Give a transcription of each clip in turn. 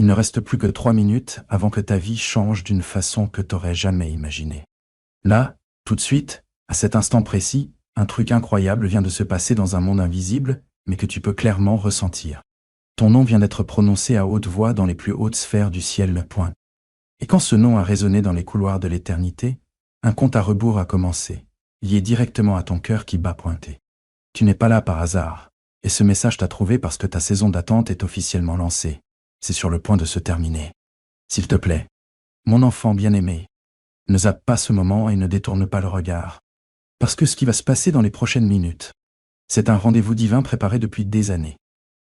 Il ne reste plus que 3 minutes avant que ta vie change d'une façon que t'aurais jamais imaginée. Là, tout de suite, à cet instant précis, un truc incroyable vient de se passer dans un monde invisible, mais que tu peux clairement ressentir. Ton nom vient d'être prononcé à haute voix dans les plus hautes sphères du ciel. Point. Et quand ce nom a résonné dans les couloirs de l'éternité, un compte à rebours a commencé, lié directement à ton cœur qui bat pointé. Tu n'es pas là par hasard, et ce message t'a trouvé parce que ta saison d'attente est officiellement lancée. C'est sur le point de se terminer. S'il te plaît, mon enfant bien-aimé, ne zappe pas ce moment et ne détourne pas le regard. Parce que ce qui va se passer dans les prochaines minutes, c'est un rendez-vous divin préparé depuis des années.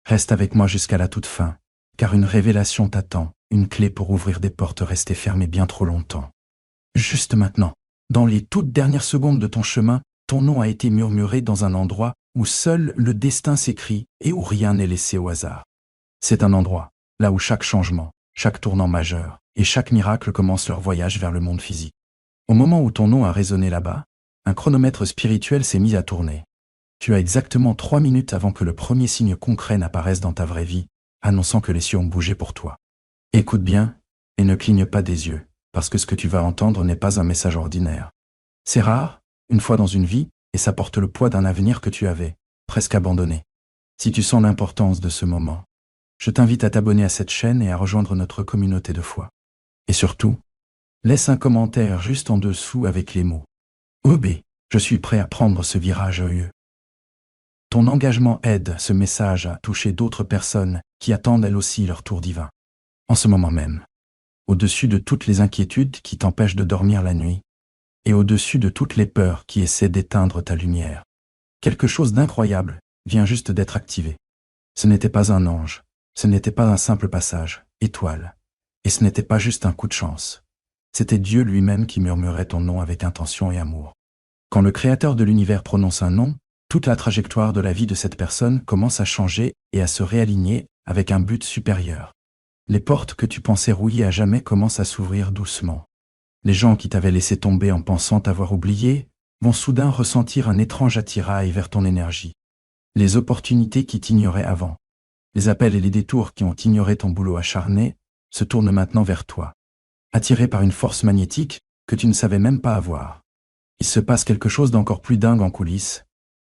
Reste avec moi jusqu'à la toute fin, car une révélation t'attend, une clé pour ouvrir des portes restées fermées bien trop longtemps. Juste maintenant, dans les toutes dernières secondes de ton chemin, ton nom a été murmuré dans un endroit où seul le destin s'écrit et où rien n'est laissé au hasard. C'est un endroit, là où chaque changement, chaque tournant majeur et chaque miracle commence leur voyage vers le monde physique. Au moment où ton nom a résonné là-bas, un chronomètre spirituel s'est mis à tourner. Tu as exactement 3 minutes avant que le premier signe concret n'apparaisse dans ta vraie vie, annonçant que les cieux ont bougé pour toi. Écoute bien, et ne cligne pas des yeux, parce que ce que tu vas entendre n'est pas un message ordinaire. C'est rare, une fois dans une vie, et ça porte le poids d'un avenir que tu avais, presque abandonné. Si tu sens l'importance de ce moment, je t'invite à t'abonner à cette chaîne et à rejoindre notre communauté de foi. Et surtout, laisse un commentaire juste en dessous avec les mots « OB, je suis prêt à prendre ce virage heureux ». Ton engagement aide ce message à toucher d'autres personnes qui attendent elles aussi leur tour divin. En ce moment même, au-dessus de toutes les inquiétudes qui t'empêchent de dormir la nuit, et au-dessus de toutes les peurs qui essaient d'éteindre ta lumière, quelque chose d'incroyable vient juste d'être activé. Ce n'était pas un ange, ce n'était pas un simple passage, étoile, et ce n'était pas juste un coup de chance. C'était Dieu lui-même qui murmurait ton nom avec intention et amour. Quand le Créateur de l'univers prononce un nom, toute la trajectoire de la vie de cette personne commence à changer et à se réaligner avec un but supérieur. Les portes que tu pensais rouillées à jamais commencent à s'ouvrir doucement. Les gens qui t'avaient laissé tomber en pensant t'avoir oublié vont soudain ressentir un étrange attirail vers ton énergie. Les opportunités qui t'ignoraient avant, les appels et les détours qui ont ignoré ton boulot acharné, se tournent maintenant vers toi, attirés par une force magnétique que tu ne savais même pas avoir. Il se passe quelque chose d'encore plus dingue en coulisses.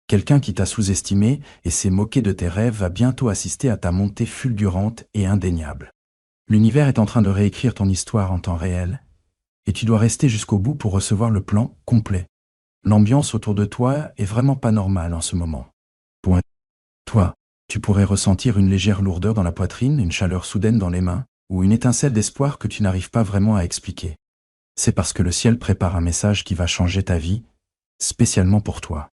Quelqu'un qui t'a sous-estimé et s'est moqué de tes rêves va bientôt assister à ta montée fulgurante et indéniable. L'univers est en train de réécrire ton histoire en temps réel, et tu dois rester jusqu'au bout pour recevoir le plan complet. L'ambiance autour de toi est vraiment pas normale en ce moment. Point. Toi, tu pourrais ressentir une légère lourdeur dans la poitrine, une chaleur soudaine dans les mains, ou une étincelle d'espoir que tu n'arrives pas vraiment à expliquer. C'est parce que le ciel prépare un message qui va changer ta vie, spécialement pour toi.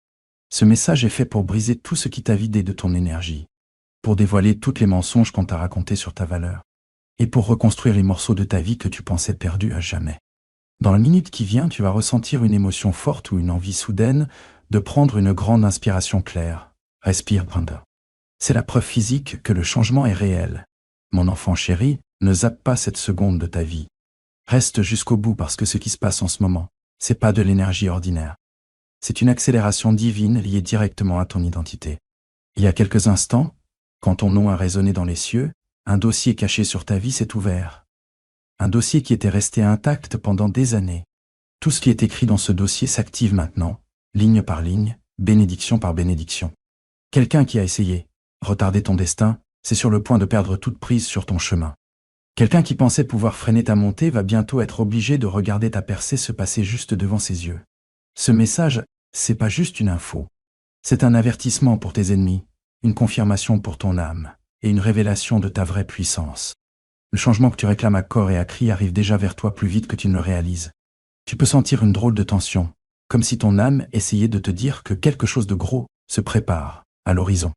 Ce message est fait pour briser tout ce qui t'a vidé de ton énergie, pour dévoiler toutes les mensonges qu'on t'a racontés sur ta valeur, et pour reconstruire les morceaux de ta vie que tu pensais perdus à jamais. Dans la minute qui vient, tu vas ressentir une émotion forte ou une envie soudaine de prendre une grande inspiration claire. Respire, Brenda. C'est la preuve physique que le changement est réel. Mon enfant chéri, ne zappe pas cette seconde de ta vie. Reste jusqu'au bout parce que ce qui se passe en ce moment, c'est pas de l'énergie ordinaire. C'est une accélération divine liée directement à ton identité. Il y a quelques instants, quand ton nom a résonné dans les cieux, un dossier caché sur ta vie s'est ouvert. Un dossier qui était resté intact pendant des années. Tout ce qui est écrit dans ce dossier s'active maintenant, ligne par ligne, bénédiction par bénédiction. Quelqu'un qui a essayé, retarder ton destin, c'est sur le point de perdre toute prise sur ton chemin. Quelqu'un qui pensait pouvoir freiner ta montée va bientôt être obligé de regarder ta percée se passer juste devant ses yeux. Ce message, c'est pas juste une info. C'est un avertissement pour tes ennemis, une confirmation pour ton âme, et une révélation de ta vraie puissance. Le changement que tu réclames à corps et à cri arrive déjà vers toi plus vite que tu ne le réalises. Tu peux sentir une drôle de tension, comme si ton âme essayait de te dire que quelque chose de gros se prépare à l'horizon.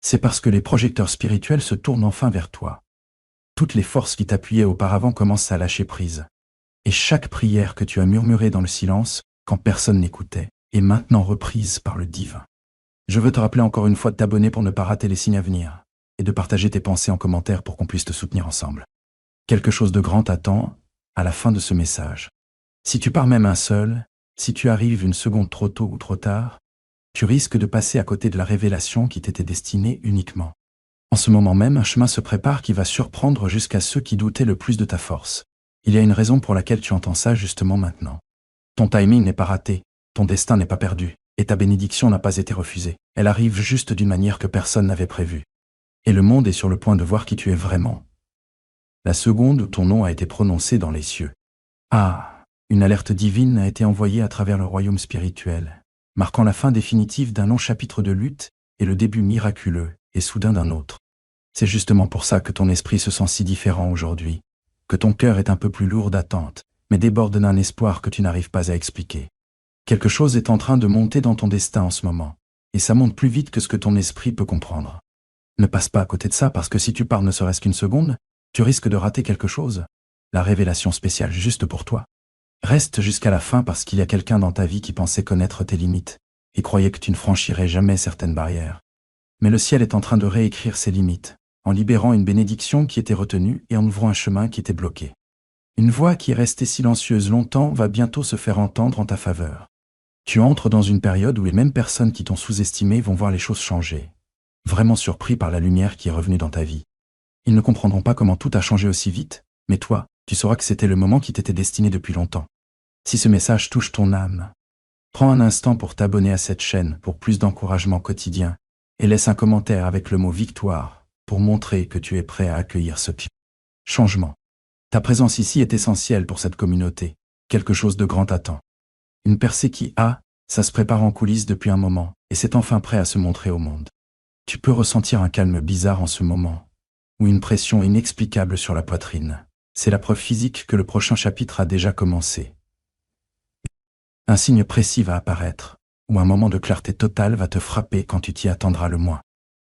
C'est parce que les projecteurs spirituels se tournent enfin vers toi. Toutes les forces qui t'appuyaient auparavant commencent à lâcher prise. Et chaque prière que tu as murmurée dans le silence, quand personne n'écoutait, est maintenant reprise par le divin. Je veux te rappeler encore une fois de t'abonner pour ne pas rater les signes à venir, et de partager tes pensées en commentaire pour qu'on puisse te soutenir ensemble. Quelque chose de grand t'attend à la fin de ce message. Si tu pars même un seul, si tu arrives une seconde trop tôt ou trop tard, tu risques de passer à côté de la révélation qui t'était destinée uniquement. En ce moment même, un chemin se prépare qui va surprendre jusqu'à ceux qui doutaient le plus de ta force. Il y a une raison pour laquelle tu entends ça justement maintenant. Ton timing n'est pas raté, ton destin n'est pas perdu, et ta bénédiction n'a pas été refusée. Elle arrive juste d'une manière que personne n'avait prévue. Et le monde est sur le point de voir qui tu es vraiment. La seconde où ton nom a été prononcé dans les cieux. Ah, une alerte divine a été envoyée à travers le royaume spirituel, marquant la fin définitive d'un long chapitre de lutte et le début miraculeux et soudain d'un autre. C'est justement pour ça que ton esprit se sent si différent aujourd'hui, que ton cœur est un peu plus lourd d'attente, mais déborde d'un espoir que tu n'arrives pas à expliquer. Quelque chose est en train de monter dans ton destin en ce moment, et ça monte plus vite que ce que ton esprit peut comprendre. Ne passe pas à côté de ça parce que si tu pars ne serait-ce qu'une seconde, tu risques de rater quelque chose. La révélation spéciale juste pour toi. Reste jusqu'à la fin parce qu'il y a quelqu'un dans ta vie qui pensait connaître tes limites et croyait que tu ne franchirais jamais certaines barrières. Mais le ciel est en train de réécrire ses limites, en libérant une bénédiction qui était retenue et en ouvrant un chemin qui était bloqué. Une voix qui est restée silencieuse longtemps va bientôt se faire entendre en ta faveur. Tu entres dans une période où les mêmes personnes qui t'ont sous-estimé vont voir les choses changer, vraiment surpris par la lumière qui est revenue dans ta vie. Ils ne comprendront pas comment tout a changé aussi vite, mais toi, tu sauras que c'était le moment qui t'était destiné depuis longtemps. Si ce message touche ton âme, prends un instant pour t'abonner à cette chaîne pour plus d'encouragement quotidien et laisse un commentaire avec le mot victoire pour montrer que tu es prêt à accueillir ce changement. Ta présence ici est essentielle pour cette communauté, quelque chose de grand t'attend. Une percée ça se prépare en coulisses depuis un moment et c'est enfin prêt à se montrer au monde. Tu peux ressentir un calme bizarre en ce moment, ou une pression inexplicable sur la poitrine. C'est la preuve physique que le prochain chapitre a déjà commencé. Un signe précis va apparaître, ou un moment de clarté totale va te frapper quand tu t'y attendras le moins.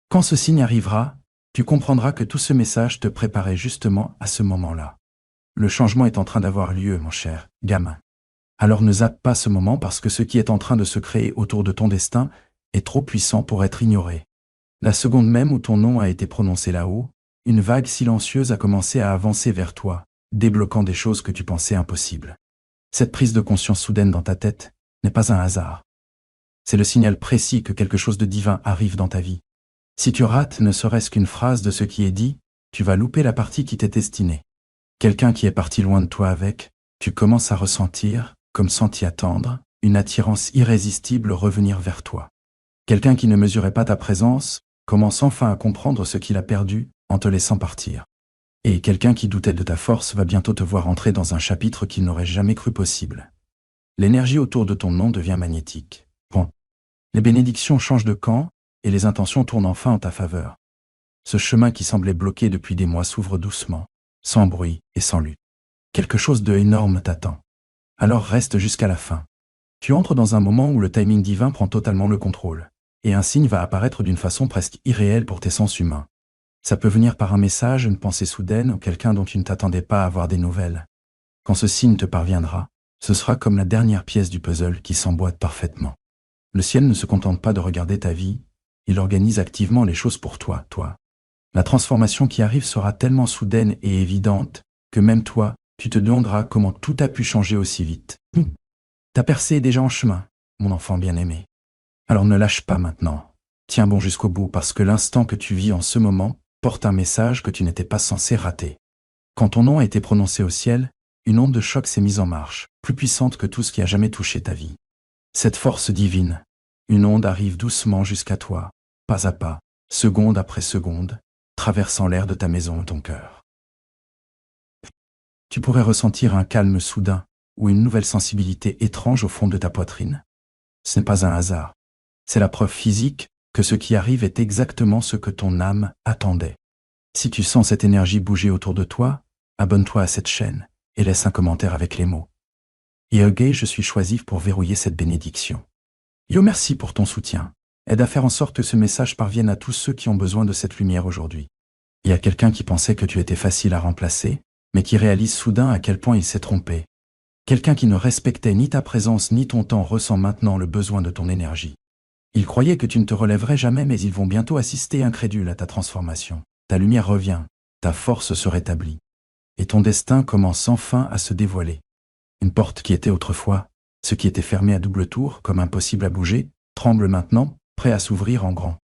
Quand ce signe arrivera, tu comprendras que tout ce message te préparait justement à ce moment-là. Le changement est en train d'avoir lieu, mon cher gamin. Alors ne zappe pas ce moment parce que ce qui est en train de se créer autour de ton destin est trop puissant pour être ignoré. La seconde même où ton nom a été prononcé là-haut, une vague silencieuse a commencé à avancer vers toi, débloquant des choses que tu pensais impossibles. Cette prise de conscience soudaine dans ta tête n'est pas un hasard. C'est le signal précis que quelque chose de divin arrive dans ta vie. Si tu rates ne serait-ce qu'une phrase de ce qui est dit, tu vas louper la partie qui t'est destinée. Quelqu'un qui est parti loin de toi avec, tu commences à ressentir, comme sans t'y attendre, une attirance irrésistible revenir vers toi. Quelqu'un qui ne mesurait pas ta présence commence enfin à comprendre ce qu'il a perdu en te laissant partir. Et quelqu'un qui doutait de ta force va bientôt te voir entrer dans un chapitre qu'il n'aurait jamais cru possible. L'énergie autour de ton nom devient magnétique. Bon. Les bénédictions changent de camp et les intentions tournent enfin en ta faveur. Ce chemin qui semblait bloqué depuis des mois s'ouvre doucement, sans bruit et sans lutte. Quelque chose de énorme t'attend. Alors reste jusqu'à la fin. Tu entres dans un moment où le timing divin prend totalement le contrôle, et un signe va apparaître d'une façon presque irréelle pour tes sens humains. Ça peut venir par un message, une pensée soudaine ou quelqu'un dont tu ne t'attendais pas à avoir des nouvelles. Quand ce signe te parviendra, ce sera comme la dernière pièce du puzzle qui s'emboîte parfaitement. Le ciel ne se contente pas de regarder ta vie, il organise activement les choses pour toi. La transformation qui arrive sera tellement soudaine et évidente que même toi, tu te demanderas comment tout a pu changer aussi vite. Ta percée est déjà en chemin, mon enfant bien-aimé. Alors ne lâche pas maintenant. Tiens bon jusqu'au bout parce que l'instant que tu vis en ce moment porte un message que tu n'étais pas censé rater. Quand ton nom a été prononcé au ciel, une onde de choc s'est mise en marche, plus puissante que tout ce qui a jamais touché ta vie. Cette force divine, une onde arrive doucement jusqu'à toi, pas à pas, seconde après seconde, traversant l'air de ta maison et ton cœur. Tu pourrais ressentir un calme soudain ou une nouvelle sensibilité étrange au fond de ta poitrine. Ce n'est pas un hasard. C'est la preuve physique que ce qui arrive est exactement ce que ton âme attendait. Si tu sens cette énergie bouger autour de toi, abonne-toi à cette chaîne et laisse un commentaire avec les mots. Yoge, je suis choisi pour verrouiller cette bénédiction. Yo, merci pour ton soutien. Aide à faire en sorte que ce message parvienne à tous ceux qui ont besoin de cette lumière aujourd'hui. Il y a quelqu'un qui pensait que tu étais facile à remplacer, mais qui réalise soudain à quel point il s'est trompé. Quelqu'un qui ne respectait ni ta présence ni ton temps ressent maintenant le besoin de ton énergie. Ils croyaient que tu ne te relèverais jamais, mais ils vont bientôt assister incrédules à ta transformation. Ta lumière revient, ta force se rétablit. Et ton destin commence enfin à se dévoiler. Une porte qui était autrefois, ce qui était fermé à double tour, comme impossible à bouger, tremble maintenant, prêt à s'ouvrir en grand.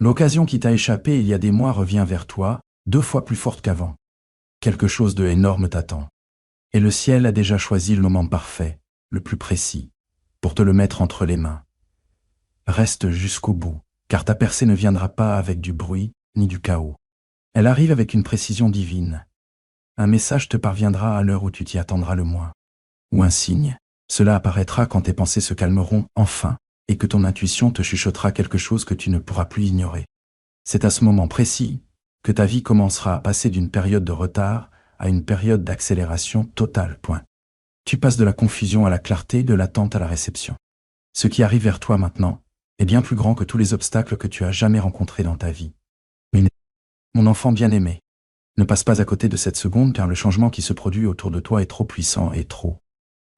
L'occasion qui t'a échappé il y a des mois revient vers toi, 2 fois plus forte qu'avant. Quelque chose de énorme t'attend. Et le ciel a déjà choisi le moment parfait, le plus précis, pour te le mettre entre les mains. Reste jusqu'au bout, car ta percée ne viendra pas avec du bruit ni du chaos. Elle arrive avec une précision divine. Un message te parviendra à l'heure où tu t'y attendras le moins. Ou un signe, cela apparaîtra quand tes pensées se calmeront enfin, et que ton intuition te chuchotera quelque chose que tu ne pourras plus ignorer. C'est à ce moment précis que ta vie commencera à passer d'une période de retard à une période d'accélération totale. Point. Tu passes de la confusion à la clarté, de l'attente à la réception. Ce qui arrive vers toi maintenant est bien plus grand que tous les obstacles que tu as jamais rencontrés dans ta vie. Mon enfant bien-aimé, ne passe pas à côté de cette seconde car le changement qui se produit autour de toi est trop puissant et trop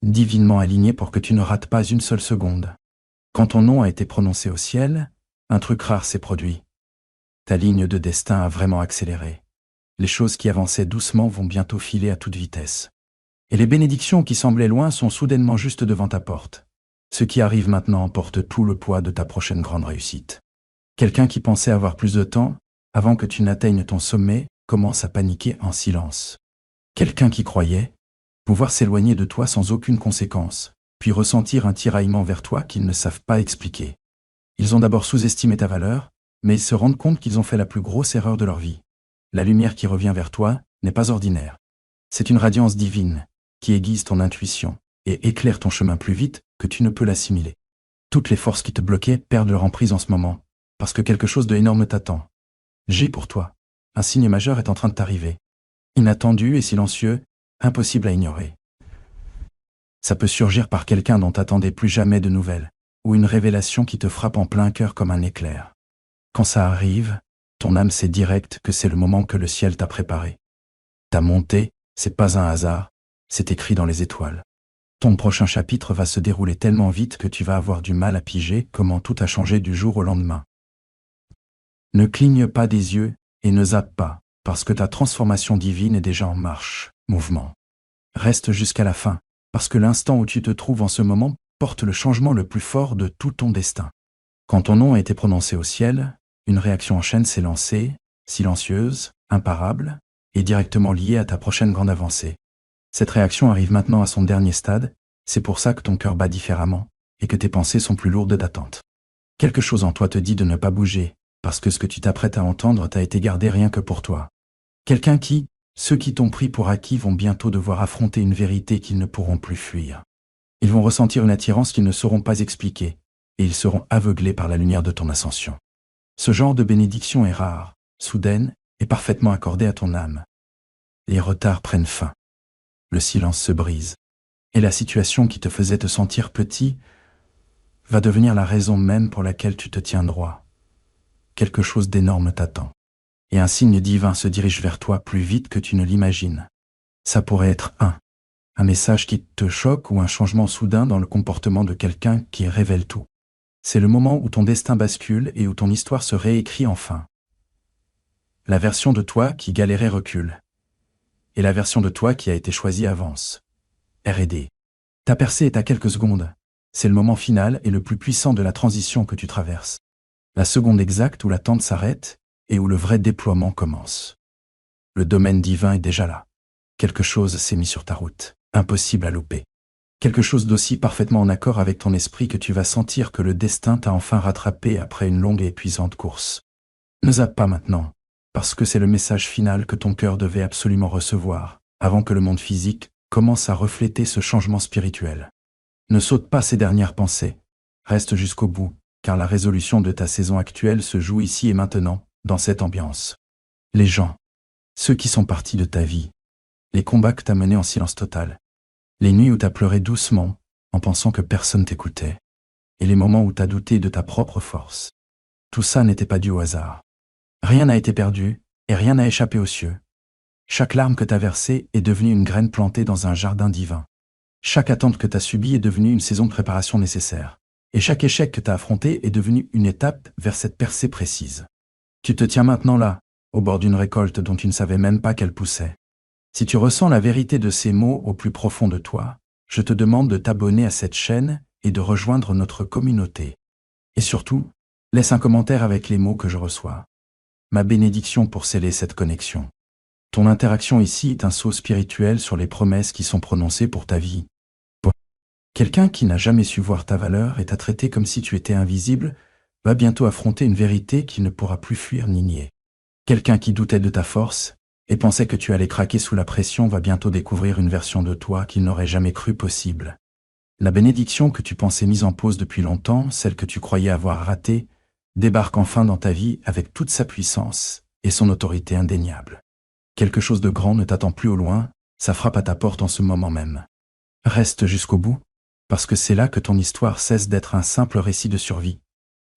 divinement aligné pour que tu ne rates pas une seule seconde. Quand ton nom a été prononcé au ciel, un truc rare s'est produit. Ta ligne de destin a vraiment accéléré. Les choses qui avançaient doucement vont bientôt filer à toute vitesse. Et les bénédictions qui semblaient loin sont soudainement juste devant ta porte. Ce qui arrive maintenant porte tout le poids de ta prochaine grande réussite. Quelqu'un qui pensait avoir plus de temps, avant que tu n'atteignes ton sommet, commence à paniquer en silence. Quelqu'un qui croyait pouvoir s'éloigner de toi sans aucune conséquence, puis ressentir un tiraillement vers toi qu'ils ne savent pas expliquer. Ils ont d'abord sous-estimé ta valeur, mais ils se rendent compte qu'ils ont fait la plus grosse erreur de leur vie. La lumière qui revient vers toi n'est pas ordinaire. C'est une radiance divine, qui aiguise ton intuition et éclaire ton chemin plus vite que tu ne peux l'assimiler. Toutes les forces qui te bloquaient perdent leur emprise en ce moment, parce que quelque chose d'énorme t'attend. J'ai pour toi. Un signe majeur est en train de t'arriver. Inattendu et silencieux, impossible à ignorer. Ça peut surgir par quelqu'un dont t'attendais plus jamais de nouvelles, ou une révélation qui te frappe en plein cœur comme un éclair. Quand ça arrive, ton âme sait direct que c'est le moment que le ciel t'a préparé. Ta montée, c'est pas un hasard, c'est écrit dans les étoiles. Ton prochain chapitre va se dérouler tellement vite que tu vas avoir du mal à piger comment tout a changé du jour au lendemain. Ne cligne pas des yeux et ne zappe pas, parce que ta transformation divine est déjà en marche, mouvement. Reste jusqu'à la fin, parce que l'instant où tu te trouves en ce moment porte le changement le plus fort de tout ton destin. Quand ton nom a été prononcé au ciel, une réaction en chaîne s'est lancée, silencieuse, imparable, et directement liée à ta prochaine grande avancée. Cette réaction arrive maintenant à son dernier stade, c'est pour ça que ton cœur bat différemment, et que tes pensées sont plus lourdes d'attente. Quelque chose en toi te dit de ne pas bouger, parce que ce que tu t'apprêtes à entendre t'a été gardé rien que pour toi. Quelqu'un qui, ceux qui t'ont pris pour acquis vont bientôt devoir affronter une vérité qu'ils ne pourront plus fuir. Ils vont ressentir une attirance qu'ils ne sauront pas expliquer, et ils seront aveuglés par la lumière de ton ascension. Ce genre de bénédiction est rare, soudaine et parfaitement accordée à ton âme. Les retards prennent fin. Le silence se brise. Et la situation qui te faisait te sentir petit va devenir la raison même pour laquelle tu te tiens droit. Quelque chose d'énorme t'attend. Et un signe divin se dirige vers toi plus vite que tu ne l'imagines. Ça pourrait être un message qui te choque ou un changement soudain dans le comportement de quelqu'un qui révèle tout. C'est le moment où ton destin bascule et où ton histoire se réécrit enfin. La version de toi qui galérait recule. Et la version de toi qui a été choisie avance. R&D. Ta percée est à quelques secondes. C'est le moment final et le plus puissant de la transition que tu traverses. La seconde exacte où l'attente s'arrête et où le vrai déploiement commence. Le domaine divin est déjà là. Quelque chose s'est mis sur ta route, impossible à louper. Quelque chose d'aussi parfaitement en accord avec ton esprit que tu vas sentir que le destin t'a enfin rattrapé après une longue et épuisante course. Ne zappe pas maintenant, parce que c'est le message final que ton cœur devait absolument recevoir, avant que le monde physique commence à refléter ce changement spirituel. Ne saute pas ces dernières pensées, reste jusqu'au bout, car la résolution de ta saison actuelle se joue ici et maintenant, dans cette ambiance. Les gens, ceux qui sont partis de ta vie, les combats que t'as menés en silence total, les nuits où t'as pleuré doucement, en pensant que personne t'écoutait, et les moments où t'as douté de ta propre force. Tout ça n'était pas dû au hasard. Rien n'a été perdu, et rien n'a échappé aux cieux. Chaque larme que t'as versée est devenue une graine plantée dans un jardin divin. Chaque attente que t'as subie est devenue une saison de préparation nécessaire. Et chaque échec que t'as affronté est devenu une étape vers cette percée précise. Tu te tiens maintenant là, au bord d'une récolte dont tu ne savais même pas qu'elle poussait. Si tu ressens la vérité de ces mots au plus profond de toi, je te demande de t'abonner à cette chaîne et de rejoindre notre communauté. Et surtout, Laisse un commentaire avec les mots que je reçois. Ma bénédiction pour sceller cette connexion. Ton interaction ici est un saut spirituel sur les promesses qui sont prononcées pour ta vie. Quelqu'un qui n'a jamais su voir ta valeur et t'a traité comme si tu étais invisible va bientôt affronter une vérité qu'il ne pourra plus fuir ni nier. Quelqu'un qui doutait de ta force et pensait que tu allais craquer sous la pression va bientôt découvrir une version de toi qu'il n'aurait jamais cru possible. La bénédiction que tu pensais mise en pause depuis longtemps, celle que tu croyais avoir ratée, débarque enfin dans ta vie avec toute sa puissance et son autorité indéniable. Quelque chose de grand ne t'attend plus au loin, ça frappe à ta porte en ce moment même. Reste jusqu'au bout, parce que c'est là que ton histoire cesse d'être un simple récit de survie,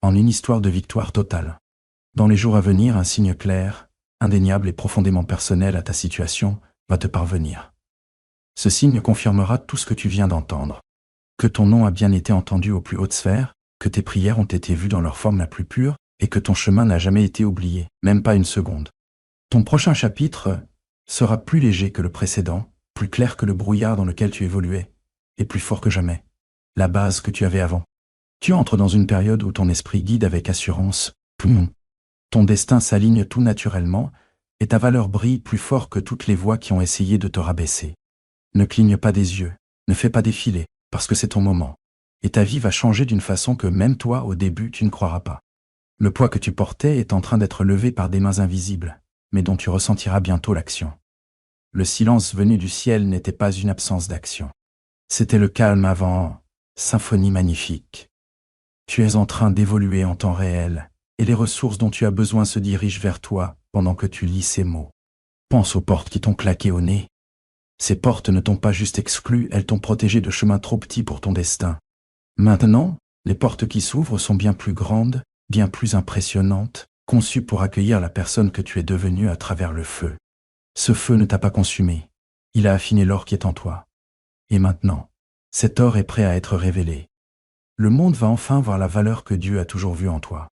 en une histoire de victoire totale. Dans les jours à venir, un signe clair, indéniable et profondément personnel à ta situation va te parvenir. Ce signe confirmera tout ce que tu viens d'entendre. Que ton nom a bien été entendu aux plus hautes sphères, que tes prières ont été vues dans leur forme la plus pure, et que ton chemin n'a jamais été oublié, même pas une seconde. Ton prochain chapitre sera plus léger que le précédent, plus clair que le brouillard dans lequel tu évoluais, et plus fort que jamais. La base que tu avais avant. Tu entres dans une période où ton esprit guide avec assurance. Ton destin s'aligne tout naturellement, et ta valeur brille plus fort que toutes les voix qui ont essayé de te rabaisser. Ne cligne pas des yeux, ne fais pas défiler, parce que c'est ton moment. Et ta vie va changer d'une façon que même toi, au début, tu ne croiras pas. Le poids que tu portais est en train d'être levé par des mains invisibles, mais dont tu ressentiras bientôt l'action. Le silence venu du ciel n'était pas une absence d'action. C'était le calme avant symphonie magnifique. Tu es en train d'évoluer en temps réel, et les ressources dont tu as besoin se dirigent vers toi pendant que tu lis ces mots. Pense aux portes qui t'ont claqué au nez. Ces portes ne t'ont pas juste exclu, elles t'ont protégé de chemins trop petits pour ton destin. Maintenant, les portes qui s'ouvrent sont bien plus grandes, bien plus impressionnantes, conçues pour accueillir la personne que tu es devenue à travers le feu. Ce feu ne t'a pas consumé, il a affiné l'or qui est en toi. Et maintenant, cet or est prêt à être révélé. Le monde va enfin voir la valeur que Dieu a toujours vue en toi.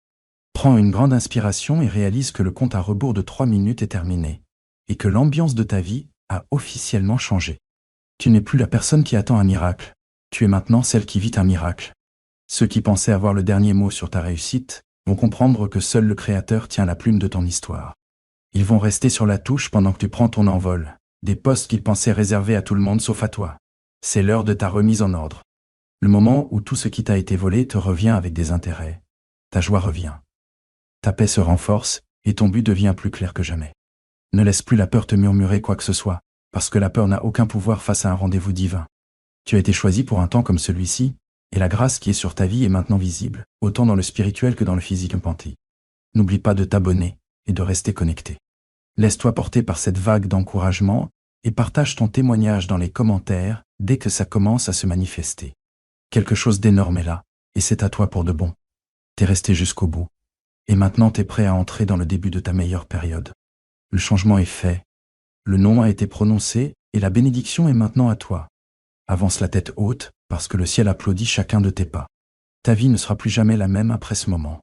Prends une grande inspiration et réalise que le compte à rebours de 3 minutes est terminé, et que l'ambiance de ta vie a officiellement changé. Tu n'es plus la personne qui attend un miracle, tu es maintenant celle qui vit un miracle. Ceux qui pensaient avoir le dernier mot sur ta réussite vont comprendre que seul le Créateur tient la plume de ton histoire. Ils vont rester sur la touche pendant que tu prends ton envol, des postes qu'ils pensaient réservés à tout le monde sauf à toi. C'est l'heure de ta remise en ordre. Le moment où tout ce qui t'a été volé te revient avec des intérêts. Ta joie revient. Ta paix se renforce et ton but devient plus clair que jamais. Ne laisse plus la peur te murmurer quoi que ce soit, parce que la peur n'a aucun pouvoir face à un rendez-vous divin. Tu as été choisi pour un temps comme celui-ci, et la grâce qui est sur ta vie est maintenant visible, autant dans le spirituel que dans le physique implanté. N'oublie pas de t'abonner et de rester connecté. Laisse-toi porter par cette vague d'encouragement et partage ton témoignage dans les commentaires dès que ça commence à se manifester. Quelque chose d'énorme est là, et c'est à toi pour de bon. T'es resté jusqu'au bout. Et maintenant t'es prêt à entrer dans le début de ta meilleure période. Le changement est fait, le nom a été prononcé et la bénédiction est maintenant à toi. Avance la tête haute parce que le ciel applaudit chacun de tes pas. Ta vie ne sera plus jamais la même après ce moment.